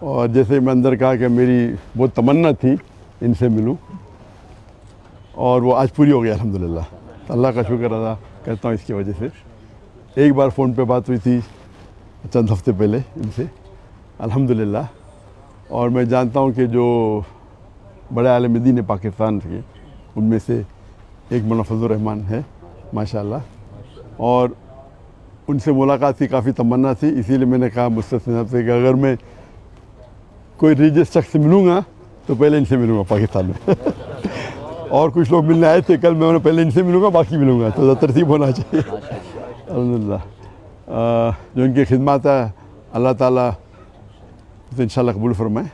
اور جیسے میں اندر کہا کہ میری بہت تمنا تھی ان سے ملوں، اور وہ آج پوری ہو گئی الحمدللہ. اللہ کا شکر ادا کرتا ہوں اس کی وجہ سے. ایک بار فون پہ بات ہوئی تھی چند ہفتے پہلے ان سے الحمدللہ. اور میں جانتا ہوں کہ جو بڑے عالم دین پاکستان کے ان میں سے ایک مولانا فضل الرحمان ہے ماشاءاللہ، اور ان سے ملاقات کی کافی تمنا تھی. اسی لیے میں نے کہا مستثنی صاحب سے کہ اگر میں کوئی ریلیجس شخص سے ملوں گا تو پہلے ان سے ملوں گا پاکستان میں. اور کچھ لوگ ملنے آئے تھے کل، میں انہیں پہلے ان سے ملوں گا باقی ملوں گا، تو ترتیب ہونا چاہیے. الحمدللہ جو ان کی خدمات ہے اللہ تعالیٰ تو انشاءاللہ قبول فرمائے.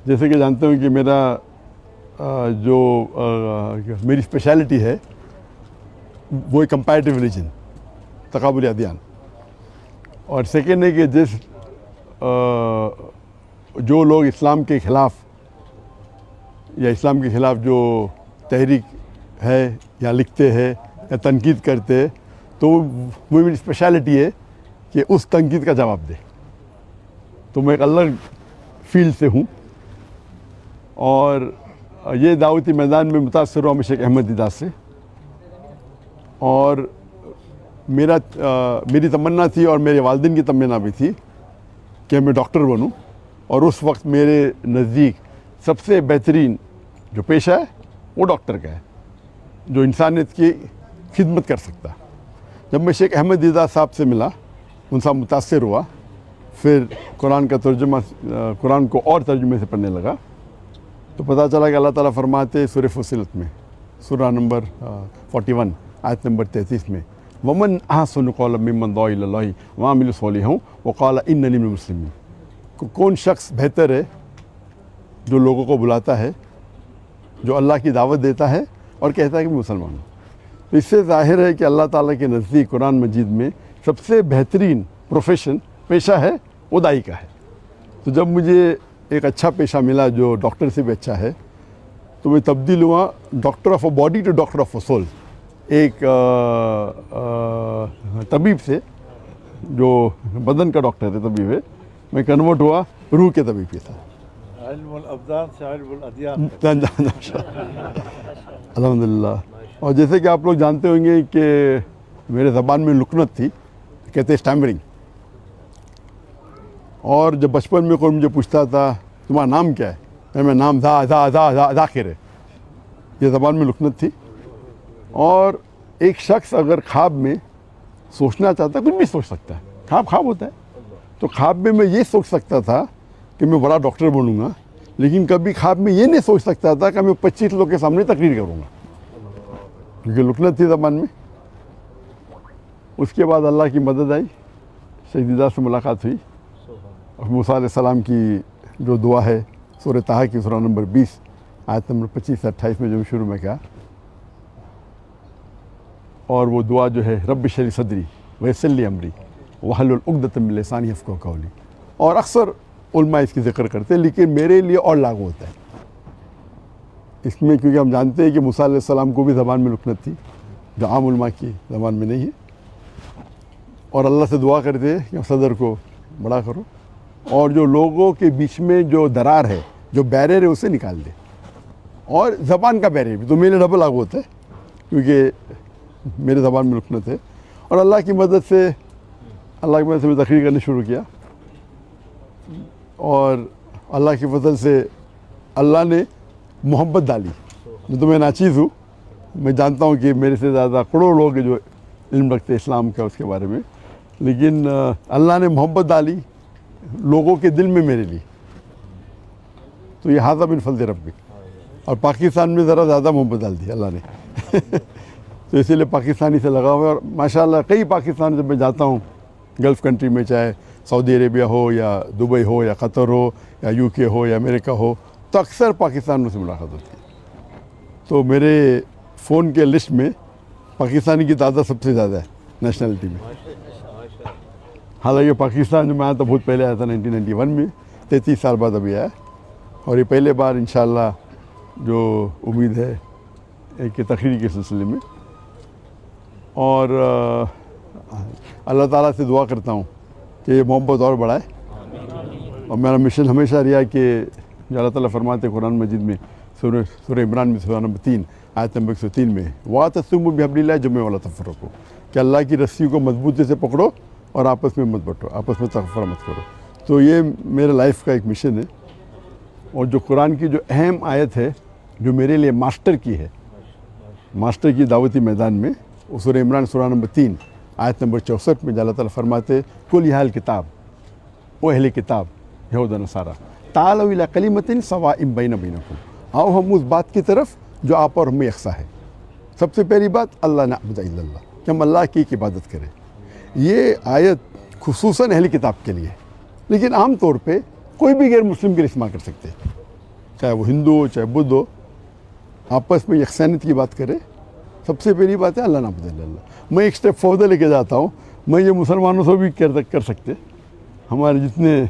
جیسے کہ جانتے ہوں کہ میرا جو میری اسپیشلٹی ہے وہ ہے کمپیریٹیو ریلیجن، تقابلی ادیان. اور سیکنڈ ہے کہ جو لوگ اسلام کے خلاف یا اسلام کے خلاف جو تحریک ہے یا لکھتے ہیں یا تنقید کرتے ہیں، تو وہ میری اسپیشلٹی ہے کہ اس تنقید کا جواب دے. تو میں ایک الگ فیلڈ سے ہوں، اور یہ دعوتی میدان میں متاثر ہوا میں شیخ احمد دیدات سے. اور میری تمنا تھی اور میرے والدین کی تمنا بھی تھی کہ میں ڈاکٹر بنوں، اور اس وقت میرے نزدیک سب سے بہترین جو پیشہ ہے وہ ڈاکٹر کا ہے، جو انسانیت کی خدمت کر سکتا. جب میں شیخ احمد دیدات صاحب سے ملا، ان سے متاثر ہوا، پھر قرآن کا ترجمہ، قرآن کو اور ترجمے سے پڑھنے لگا، تو پتہ چلا کہ اللہ تعالیٰ فرماتے سورہ فصلت میں، سورہ نمبر 41 آیت نمبر 33 میں، وَمَنْ أَحْسَنُ قَوْلًا مِّمَّنْ دَعَا إِلَى اللَّهِ وَعَمِلَ صَالِحًا وَقَالَ إِنَّنِي مِنَ الْمُسْلِمِينَ. کون شخص بہتر ہے جو لوگوں کو بلاتا ہے، جو اللہ کی دعوت دیتا ہے اور کہتا ہے کہ میں مسلمان ہوں. تو اس سے ظاہر ہے کہ اللہ تعالیٰ کے نزدیک قرآن مجید میں سب سے بہترین پروفیشن، پیشہ ہے وہ داعی کا ہے. تو جب مجھے ایک اچھا پیشہ ملا جو ڈاکٹر سے بھی اچھا ہے، تو میں تبدیل ہوا doctor of a body to doctor of a soul. ایک طبیب سے جو بدن کا ڈاکٹر ہے، طبیب ہے، میں کنورٹ ہوا روح کے طبیب کے ساتھ. علم الابدان سے علم الادیان. الحمدللہ. اور جیسے کہ آپ لوگ جانتے ہوں گے کہ میرے زبان میں لکنت تھی، کہتے ہیں اسٹیمرنگ. اور جب بچپن میں کوئی مجھے پوچھتا تھا تمہارا نام کیا ہے، میں نام ذاکر ہے، یہ زبان میں لکنت تھی. اور ایک شخص اگر خواب میں سوچنا چاہتا ہے، کچھ بھی سوچ سکتا ہے، خواب ہوتا ہے. تو خواب میں یہ سوچ سکتا تھا کہ میں بڑا ڈاکٹر بنوں گا، لیکن کبھی خواب میں یہ نہیں سوچ سکتا تھا کہ میں 25 لوگ کے سامنے تقریر کروں گا، کیونکہ لکنت تھی زبان میں. اس کے بعد اللہ کی مدد آئی، شیخ دیدات سے ملاقات ہوئی، اور موسیٰ علیہ السلام کی جو دعا ہے سورہ طٰہٰ کی سورہ نمبر 20 آیت نمبر 25 سے 28 میں جو شروع میں کہا، اور وہ دعا جو ہے رب اشرح لی صدری ویسر لی امری واحلل عقدۃ من لسانی یفقہوا قولی. اور اکثر علماء اس کی ذکر کرتے ہیں، لیکن میرے لیے اور لاگو ہوتا ہے اس میں، کیونکہ ہم جانتے ہیں کہ موسیٰ علیہ السلام کو بھی زبان میں لکنت تھی جو عام علماء کی زبان میں نہیں ہے. اور اللہ سے دعا کرتے ہیں کہ صدر کو بڑا کرو، اور جو لوگوں کے بیچ میں جو درار ہے، جو بیریئر ہے، اسے نکال دے. اور زبان کا بیریئر بھی تو میرے ڈبل لاگو ہوتا ہے، کیونکہ میرے زبان میں لکنت ہے. اور اللہ کی مدد سے میں تقریر کرنا شروع کیا، اور اللہ کی فضل سے اللہ نے محبت ڈالی. تو میں ناچیز ہوں، میں جانتا ہوں کہ میرے سے زیادہ کروڑوں لوگ جو علم رکھتے اسلام کا اس کے بارے میں، لیکن اللہ نے محبت ڈالی لوگوں کے دل میں میرے لیے. تو یہ ھذا من فضل ربک. اور پاکستان میں ذرا زیادہ محبت ڈال دی اللہ نے. تو اسی لیے پاکستانی سے لگا ہوا ہے. اور ماشاءاللہ کئی پاکستان جب میں جاتا ہوں گلف کنٹری میں، چاہے سعودی عربیہ ہو یا دبئی ہو یا قطر ہو یا یو کے ہو یا امریکہ ہو، تو اکثر پاکستانیوں سے ملاقات ہوتی ہے. تو میرے فون کے لسٹ میں پاکستانی کی تعداد سب سے زیادہ ہے نیشنلٹی میں. حالانکہ پاکستان جو میں آیا تھا بہت پہلے آیا تھا 1991 میں، 33 سال بعد ابھی آیا. اور یہ پہلے بار انشاءاللہ جو امید ہے ایک تقریر کے سلسلے میں. اور اللہ تعالیٰ سے دعا کرتا ہوں کہ یہ محبت اور بڑھائے. اور میرا مشن ہمیشہ رہا کہ جو اللہ تعالیٰ فرماتے قرآن مجید میں سورہ عمران میں سورہ نمبر 3 آیت نمبر 103 میں وَاعْتَصِمُوا بِحَبْلِ اللَّهِ جَمِيعًا وَلَا تَفَرَّقُوا کہ اللہ کی رسی کو مضبوطی سے پکڑو اور آپس میں مت بٹو، آپس میں تفرقہ مت کرو. تو یہ میرے لائف کا ایک مشن ہے. اور جو قرآن کی جو اہم آیت ہے جو میرے لیے ماسٹر کی ہے، ماسٹر کی دعوتی میدان میں، وہ سورہ عمران سورہ نمبر 3 آیت نمبر 64 میں اللہ تعالیٰ فرماتے قُلْ يَا أَهْلَ الْكِتَابِ او اہل کتاب یہود و نصارہ تعالوا الی کلمۃ سواء بین بینکم، آؤ ہم اس بات کی طرف جو آپ اور ہمیں یکساں ہے. سب سے پہلی بات اللہ نعبد الا اللہ، کہ ہم اللہ کی ایک عبادت کریں. یہ آیت خصوصاً اہل کتاب کے لیے، لیکن عام طور پہ کوئی بھی غیر مسلم کے لیے استعمال کر سکتے، چاہے وہ ہندو ہو چاہے بدھ ہو. آپس میں یکسانیت کی بات کرے. سب سے پہلی بات ہے اللہ نعبد الا اللہ. میں ایک اسٹیپ فوردر لے کے جاتا ہوں، میں یہ مسلمانوں سے بھی کر سکتے. ہمارے جتنے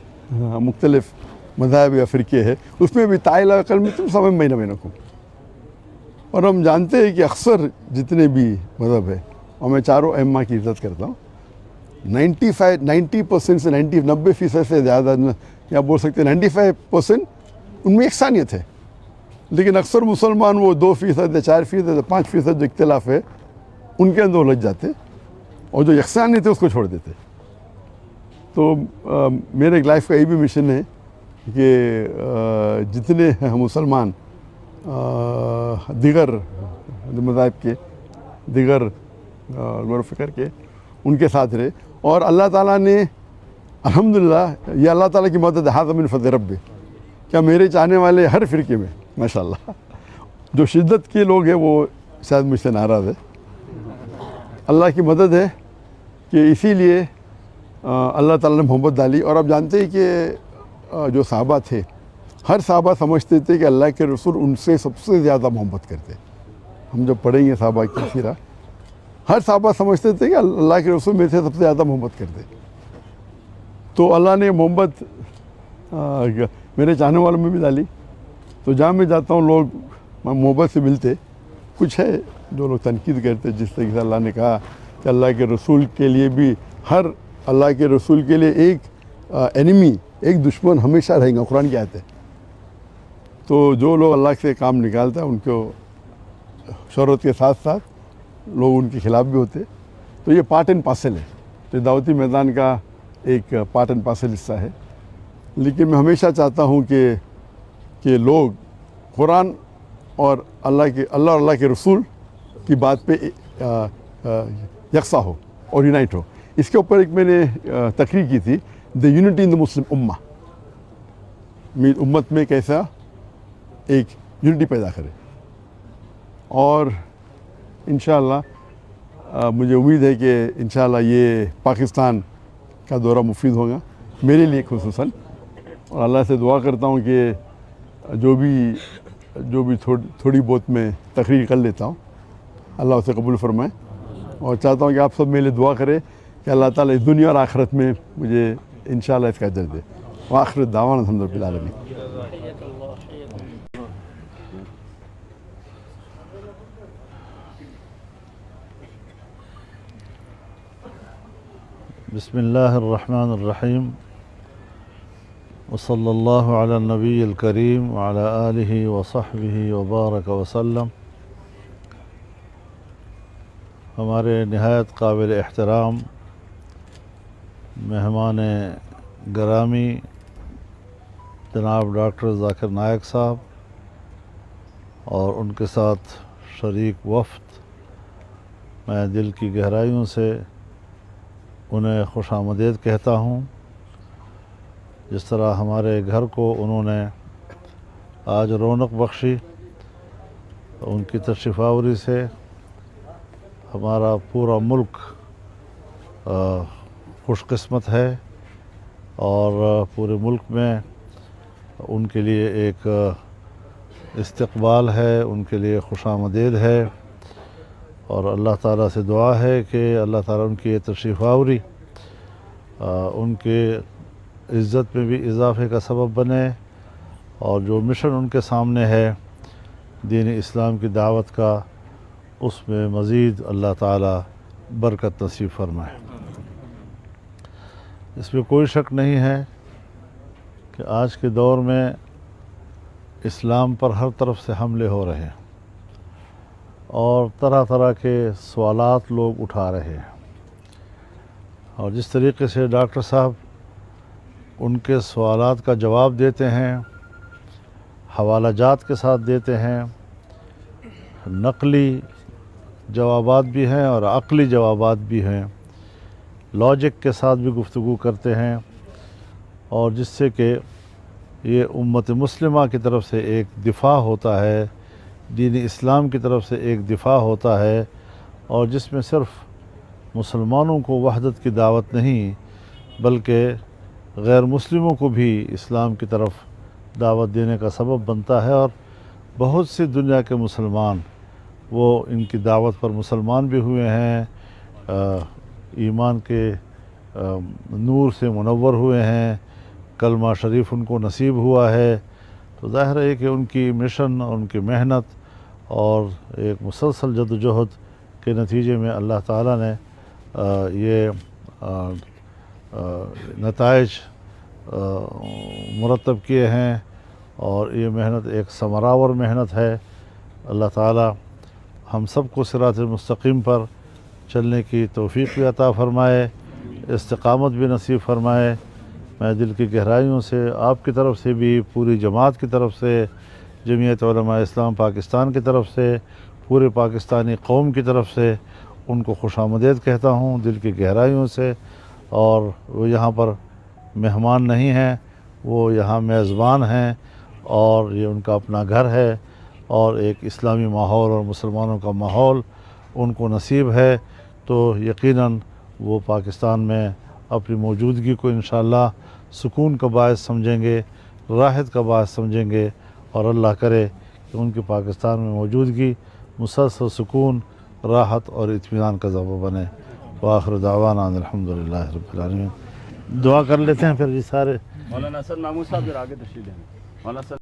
مختلف مذاہب یا فرقے ہیں اس میں بھی تعالیٰ کلمۃ سواء بین بینکم. اور ہم جانتے ہیں کہ اکثر جتنے بھی مذہب ہے، اور میں چاروں ائمہ کی عزت کرتا ہوں، 90% سے 90% سے زیادہ، یا بول سکتے ہیں 95% ان میں یکسانیت ہے. لیکن اکثر مسلمان وہ 2% یا 4% یا 5% جو اختلاف ہے ان کے اندر الجھ جاتے، اور جو یکسانیت ہے اس کو چھوڑ دیتے. تو میرے لائف کا یہ بھی مشن ہے کہ جتنے مسلمان دیگر مذاہب کے، دیگر غور و فکر کے، ان کے ساتھ رہے. اور اللہ تعالیٰ نے الحمدللہ یہ اللہ تعالیٰ کی مدد ہے من فضل رب، کیا میرے چاہنے والے ہر فرقے میں ماشاءاللہ جو شدت کے لوگ ہیں وہ شاید مجھ سے ناراض ہے. اللہ کی مدد ہے کہ اسی لیے اللہ تعالیٰ نے محبت ڈالی. اور آپ جانتے ہیں کہ جو صحابہ تھے، ہر صحابہ سمجھتے تھے کہ اللہ کے رسول ان سے سب سے زیادہ محبت کرتے. ہم جب پڑھیں گے صحابہ کی سیرہ، ہر صحابہ سمجھتے تھے کہ اللہ کے رسول میرے سے سب سے زیادہ محبت کرتے. تو اللہ نے محبت میرے چاہنے والوں میں بھی ڈالی. تو جہاں میں جاتا ہوں لوگ محبت سے ملتے. کچھ ہے جو لوگ تنقید کرتے، جس طریقے سے اللہ نے کہا کہ اللہ کے رسول کے لیے بھی، ہر اللہ کے رسول کے لیے ایک اینیمی، ایک دشمن ہمیشہ رہیں گا، قرآن کی آیت ہے. تو جو لوگ اللہ سے کام نکالتا ہے ان کو شہرت کے ساتھ ساتھ لوگ ان کے خلاف بھی ہوتے. تو یہ پارٹ اینڈ پارسل ہے، تو دعوتی میدان کا ایک پارٹ اینڈ پارسل حصہ ہے. لیکن میں ہمیشہ چاہتا ہوں کہ لوگ قرآن اور اللہ اور اللہ کے رسول کی بات پہ یکساں ہو اور یونائٹ ہو. اس کے اوپر ایک میں نے تقریر کی تھی، دی یونٹی ان دا مسلم امہ، امت میں کیسا ایک یونٹی پیدا کرے. اور انشاءاللہ مجھے امید ہے کہ انشاءاللہ یہ پاکستان کا دورہ مفید ہوگا میرے لیے خصوصاً. اور اللہ سے دعا کرتا ہوں کہ جو بھی تھوڑی بہت میں تقریر کر لیتا ہوں اللہ اسے قبول فرمائے. اور چاہتا ہوں کہ آپ سب میرے لیے دعا کرے کہ اللہ تعالیٰ اس دنیا اور آخرت میں مجھے انشاءاللہ اس کا اجر دے. وآخر دعوانا الحمد للہ رب العالمین. بسم اللہ الرحمن الرحیم وصلی اللہ علی النبی الکریم وعلی آلہ وصحبہ وبارک وسلم. ہمارے نہایت قابل احترام مہمان گرامی جناب ڈاکٹر ذاکر نائک صاحب اور ان کے ساتھ شریک وفد، میں دل کی گہرائیوں سے انہیں خوش آمدید کہتا ہوں. جس طرح ہمارے گھر کو انہوں نے آج رونق بخشی، ان کی تشریف آوری سے ہمارا پورا ملک خوش قسمت ہے، اور پورے ملک میں ان کے لیے ایک استقبال ہے، ان کے لیے خوش آمدید ہے. اور اللہ تعالیٰ سے دعا ہے کہ اللہ تعالیٰ ان کی یہ تشریف آوری ان کے عزت میں بھی اضافے کا سبب بنے، اور جو مشن ان کے سامنے ہے دین اسلام کی دعوت کا، اس میں مزید اللہ تعالیٰ برکت نصیب فرمائے. اس میں کوئی شک نہیں ہے کہ آج کے دور میں اسلام پر ہر طرف سے حملے ہو رہے ہیں اور طرح طرح کے سوالات لوگ اٹھا رہے ہیں، اور جس طریقے سے ڈاکٹر صاحب ان کے سوالات کا جواب دیتے ہیں، حوالہ جات کے ساتھ دیتے ہیں، نقلی جوابات بھی ہیں اور عقلی جوابات بھی ہیں، لاجک کے ساتھ بھی گفتگو کرتے ہیں، اور جس سے کہ یہ امت مسلمہ کی طرف سے ایک دفاع ہوتا ہے، دین اسلام کی طرف سے ایک دفاع ہوتا ہے، اور جس میں صرف مسلمانوں کو وحدت کی دعوت نہیں بلکہ غیر مسلموں کو بھی اسلام کی طرف دعوت دینے کا سبب بنتا ہے، اور بہت سی دنیا کے مسلمان وہ ان کی دعوت پر مسلمان بھی ہوئے ہیں، ایمان کے نور سے منور ہوئے ہیں، کلمہ شریف ان کو نصیب ہوا ہے۔ تو ظاہر ہے کہ ان کی مشن اور ان کی محنت اور ایک مسلسل جدوجہد کے نتیجے میں اللہ تعالیٰ نے یہ نتائج مرتب کیے ہیں، اور یہ محنت ایک ثمرآور محنت ہے۔ اللہ تعالیٰ ہم سب کو صراط مستقیم پر چلنے کی توفیق بھی عطا فرمائے، استقامت بھی نصیب فرمائے۔ میں دل کی گہرائیوں سے آپ کی طرف سے بھی، پوری جماعت کی طرف سے، جمعیت علماء اسلام پاکستان کی طرف سے، پورے پاکستانی قوم کی طرف سے ان کو خوش آمدید کہتا ہوں دل کی گہرائیوں سے۔ اور وہ یہاں پر مہمان نہیں ہیں، وہ یہاں میزبان ہیں، اور یہ ان کا اپنا گھر ہے، اور ایک اسلامی ماحول اور مسلمانوں کا ماحول ان کو نصیب ہے، تو یقیناً وہ پاکستان میں اپنی موجودگی کو انشاءاللہ سکون کا باعث سمجھیں گے، راحت کا باعث سمجھیں گے، اور اللہ کرے کہ ان کی پاکستان میں موجودگی مسلسل سکون، راحت اور اطمینان کا ذریعہ بنے۔ وآخر دعوانا الحمدللہ رب العالمین۔ دعا کر لیتے ہیں پھر جی سارے۔ مولانا حسن محمود صاحب ذرا آگے تشریف لیں۔ مولانا